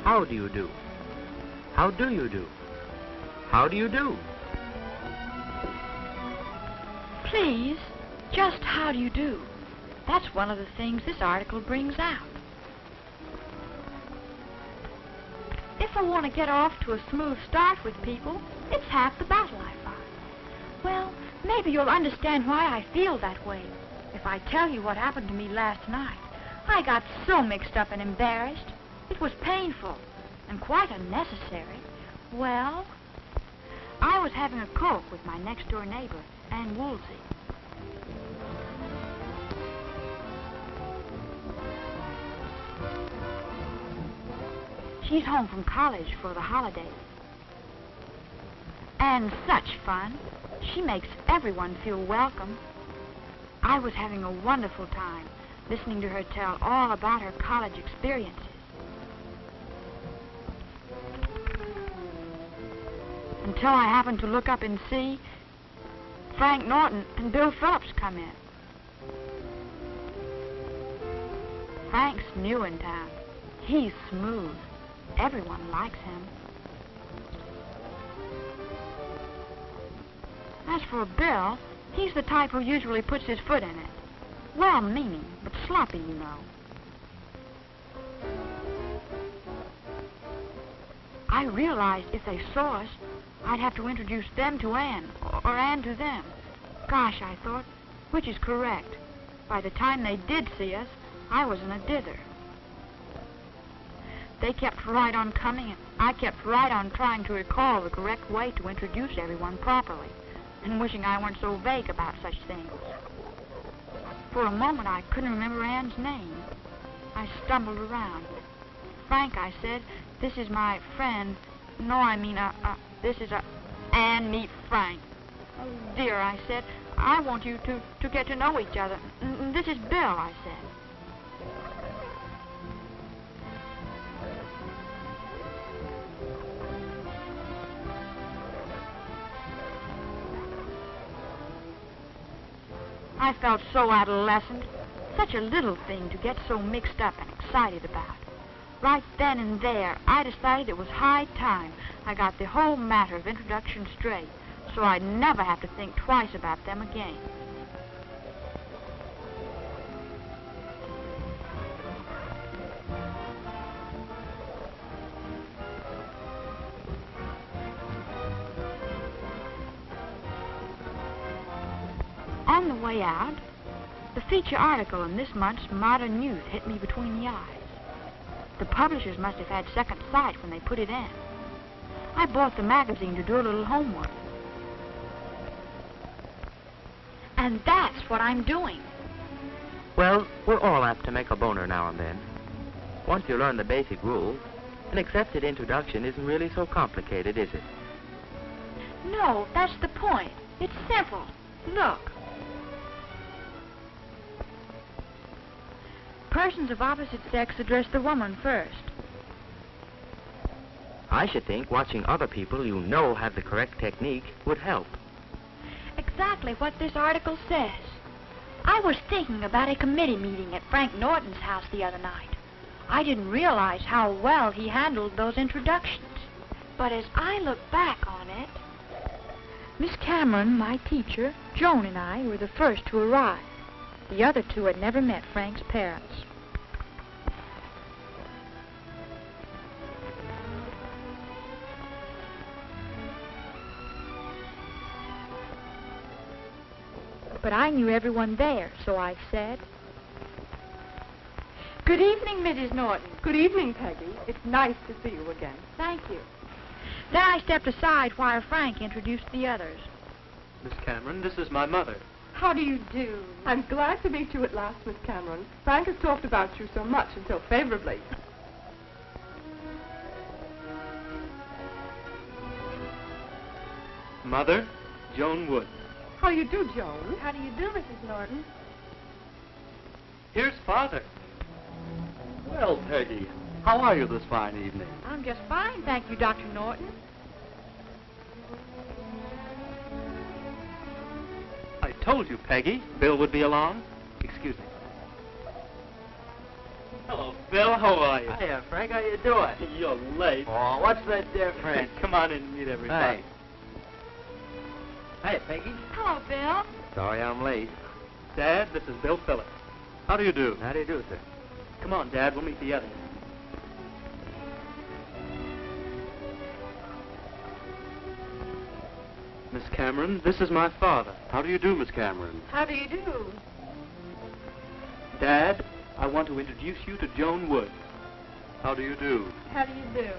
How do you do? How do you do? How do you do? Please, just how do you do? That's one of the things this article brings out. If I want to get off to a smooth start with people, it's half the battle, I find. Well, maybe you'll understand why I feel that way if I tell you what happened to me last night. I got so mixed up and embarrassed. It was painful and quite unnecessary. Well, I was having a Coke with my next-door neighbor, Ann Woolsey. She's home from college for the holidays. And such fun. She makes everyone feel welcome. I was having a wonderful time listening to her tell all about her college experiences. Until I happened to look up and see Frank Norton and Bill Phillips come in. Frank's new in town. He's smooth. Everyone likes him. As for Bill, he's the type who usually puts his foot in it. Well-meaning, but sloppy, you know. I realized if they saw us, I'd have to introduce them to Ann, or Ann to them. Gosh, I thought, which is correct? By the time they did see us, I was in a dither. They kept right on coming, and I kept right on trying to recall the correct way to introduce everyone properly, and wishing I weren't so vague about such things. For a moment, I couldn't remember Ann's name. I stumbled around. Frank, I said, this is my friend. No, I mean, this is Ann, meet Frank. Oh, dear, I said, I want you to get to know each other. This is Bill, I said. I felt so adolescent, such a little thing to get so mixed up and excited about. Right then and there, I decided it was high time I got the whole matter of introduction straight, so I'd never have to think twice about them again. On the way out, the feature article in this month's Modern Youth hit me between the eyes. The publishers must have had second sight when they put it in. I bought the magazine to do a little homework. And that's what I'm doing. Well, we're all apt to make a boner now and then. Once you learn the basic rules, an accepted introduction isn't really so complicated, is it? No, that's the point. It's simple. Look. Persons of opposite sex address the woman first. I should think watching other people you know have the correct technique would help. Exactly what this article says. I was thinking about a committee meeting at Frank Norton's house the other night. I didn't realize how well he handled those introductions. But as I look back on it, Miss Cameron, my teacher, Joan, and I were the first to arrive. The other two had never met Frank's parents. But I knew everyone there, so I said, "Good evening, Mrs. Norton." Good evening, Peggy. It's nice to see you again. Thank you. Then I stepped aside while Frank introduced the others. Miss Cameron, this is my mother. How do you do? I'm glad to meet you at last, Miss Cameron. Frank has talked about you so much and so favorably. Mother, Joan Wood. How do you do, Joan? How do you do, Mrs. Norton? Here's Father. Well, Peggy, how are you this fine evening? I'm just fine, thank you, Dr. Norton. I told you, Peggy, Bill would be along. Excuse me. Hello, Bill. How are you? Hiya, Frank. How you doing? You're late. Oh, what's the difference? Come on in and meet everybody. Hey, Peggy. Hello, Bill. Sorry I'm late. Dad, this is Bill Phillips. How do you do? How do you do, sir? Come on, Dad. We'll meet the others. Miss Cameron, this is my father. How do you do, Miss Cameron? How do you do? Dad, I want to introduce you to Joan Wood. How do you do? How do you do?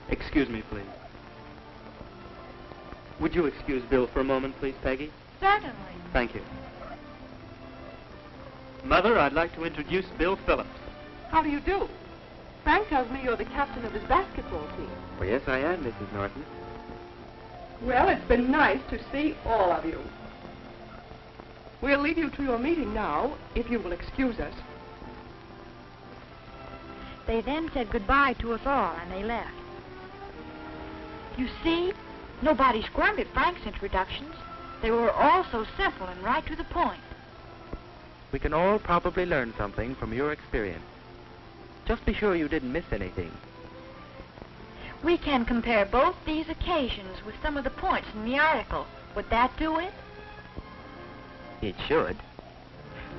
Excuse me, please. Would you excuse Bill for a moment, please, Peggy? Certainly. Thank you. Mother, I'd like to introduce Bill Phillips. How do you do? Frank tells me you're the captain of his basketball team. Well, yes, I am, Mrs. Norton. Well, it's been nice to see all of you. We'll leave you to your meeting now, if you will excuse us. They then said goodbye to us all, and they left. You see, nobody squirmed at Frank's introductions. They were all so simple and right to the point. We can all probably learn something from your experience. Just be sure you didn't miss anything. We can compare both these occasions with some of the points in the article. Would that do it? It should.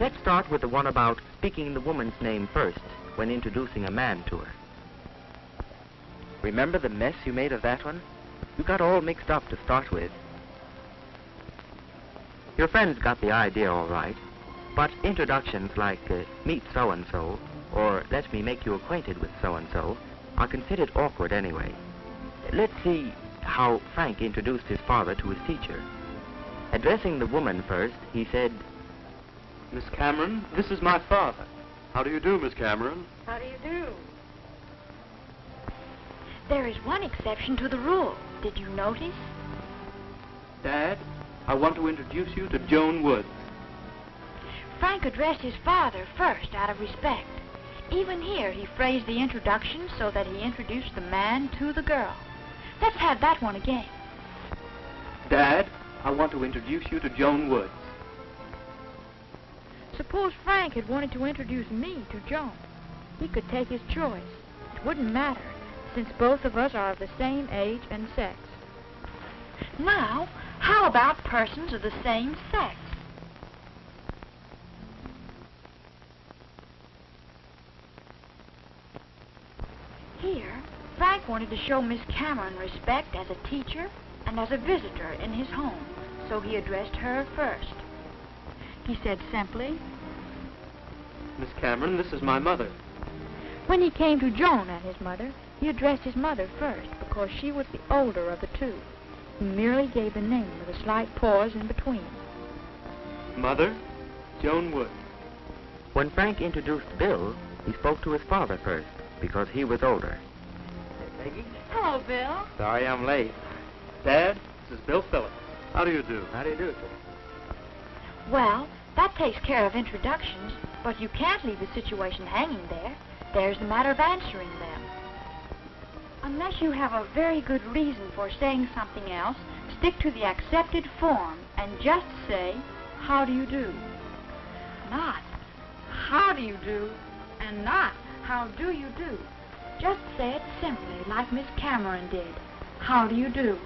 Let's start with the one about speaking the woman's name first when introducing a man to her. Remember the mess you made of that one? You got all mixed up to start with. Your friends got the idea all right, but introductions like meet so-and-so or let me make you acquainted with so-and-so are considered awkward anyway. Let's see how Frank introduced his father to his teacher. Addressing the woman first, he said, Miss Cameron, this is my father. How do you do, Miss Cameron? How do you do? There is one exception to the rule. Did you notice? Dad, I want to introduce you to Joan Wood. Frank addressed his father first out of respect. Even here, he phrased the introduction so that he introduced the man to the girl. Let's have that one again. Dad, I want to introduce you to Joan Wood. Suppose Frank had wanted to introduce me to Joan. He could take his choice. It wouldn't matter, since both of us are of the same age and sex. Now, how about persons of the same sex? Here, Frank wanted to show Miss Cameron respect as a teacher and as a visitor in his home, so he addressed her first. He said simply, Miss Cameron, this is my mother. when he came to Joan and his mother, he addressed his mother first because she was the older of the two. He merely gave the name with a slight pause in between. Mother, Joan Wood. when Frank introduced Bill, he spoke to his father first because he was older. Hey, Peggy. Hello, Bill. Sorry I'm late. Dad, this is Bill Phillips. How do you do? How do you do, sir? Well, that takes care of introductions, but you can't leave the situation hanging there. There's the matter of answering them. Unless you have a very good reason for saying something else, stick to the accepted form and just say, how do you do? Not, how do you do? And not, how do you do? Just say it simply, like Miss Cameron did. How do you do?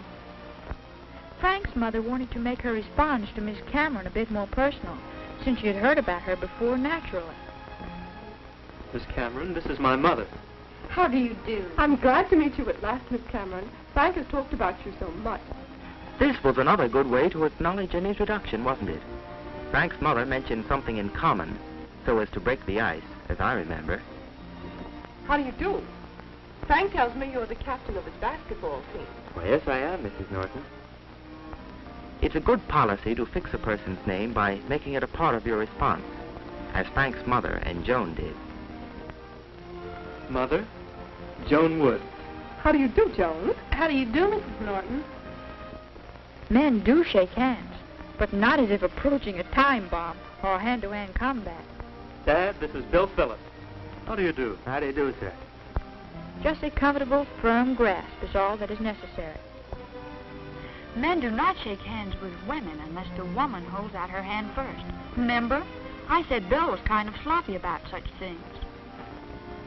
Frank's mother wanted to make her response to Miss Cameron a bit more personal, since she had heard about her before naturally. Miss Cameron, this is my mother. How do you do? I'm glad to meet you at last, Miss Cameron. Frank has talked about you so much. This was another good way to acknowledge an introduction, wasn't it? Frank's mother mentioned something in common so as to break the ice, as I remember. How do you do? Frank tells me you're the captain of his basketball team. Well, yes, I am, Mrs. Norton. It's a good policy to fix a person's name by making it a part of your response, as Frank's mother and Joan did. Mother, Joan Wood. How do you do, Joan? How do you do, Mrs. Norton? Men do shake hands, but not as if approaching a time bomb or hand-to-hand combat. Dad, this is Bill Phillips. How do you do? How do you do, sir? Just a comfortable, firm grasp is all that is necessary. Men do not shake hands with women unless the woman holds out her hand first. Remember? I said Bill was kind of sloppy about such things.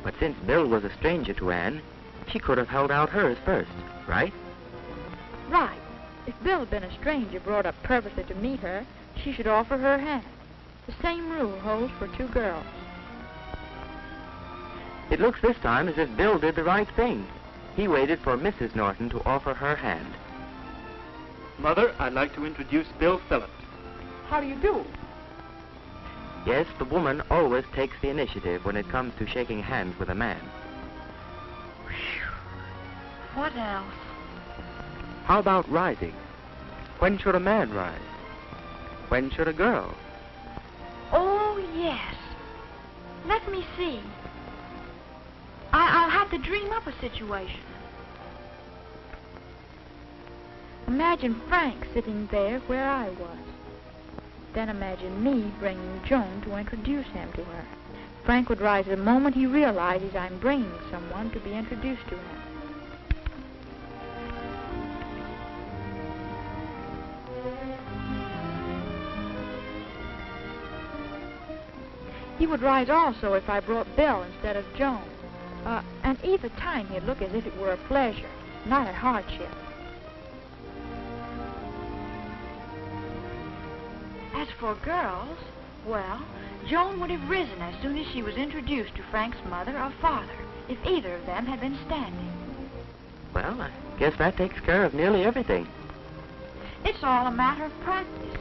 But since Bill was a stranger to Anne, she could have held out hers first, right? Right. If Bill had been a stranger brought up purposely to meet her, she should offer her hand. The same rule holds for two girls. It looks this time as if Bill did the right thing. He waited for Mrs. Norton to offer her hand. Mother, I'd like to introduce Bill Phillips. How do you do? Yes, the woman always takes the initiative when it comes to shaking hands with a man. What else? How about rising? When should a man rise? When should a girl? Oh, yes. Let me see. I'll have to dream up a situation. Imagine Frank sitting there where I was. Then imagine me bringing Joan to introduce him to her. Frank would rise the moment he realizes I'm bringing someone to be introduced to him. He would rise also if I brought Bill instead of Joan. And either time he'd look as if it were a pleasure, not a hardship. As for girls, well, Joan would have risen as soon as she was introduced to Frank's mother or father, if either of them had been standing. Well, I guess that takes care of nearly everything. It's all a matter of practice.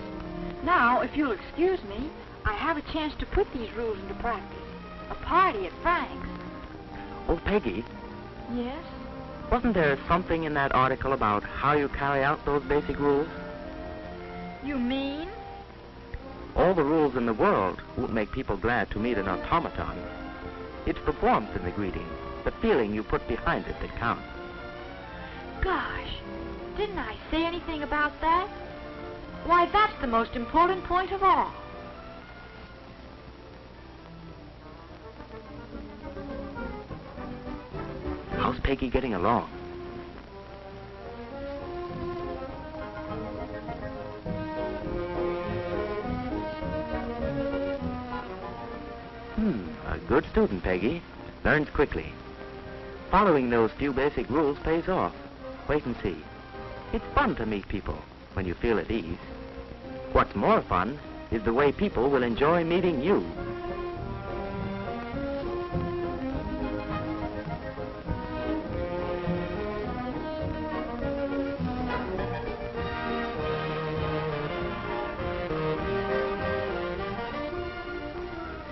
Now, if you'll excuse me, I have a chance to put these rules into practice. A party at Frank's. Oh, Peggy, Yes? wasn't there something in that article about how you carry out those basic rules? You mean? All the rules in the world won't make people glad to meet an automaton. It's the warmth in the greeting, the feeling you put behind it that counts. Gosh, didn't I say anything about that? Why, that's the most important point of all. How's Peggy getting along? A good student, Peggy. Learns quickly. Following those few basic rules pays off. Wait and see. It's fun to meet people when you feel at ease. What's more fun is the way people will enjoy meeting you.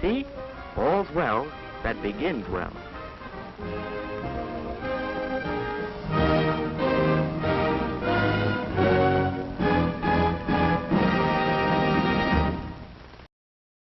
See? All's well that begins well.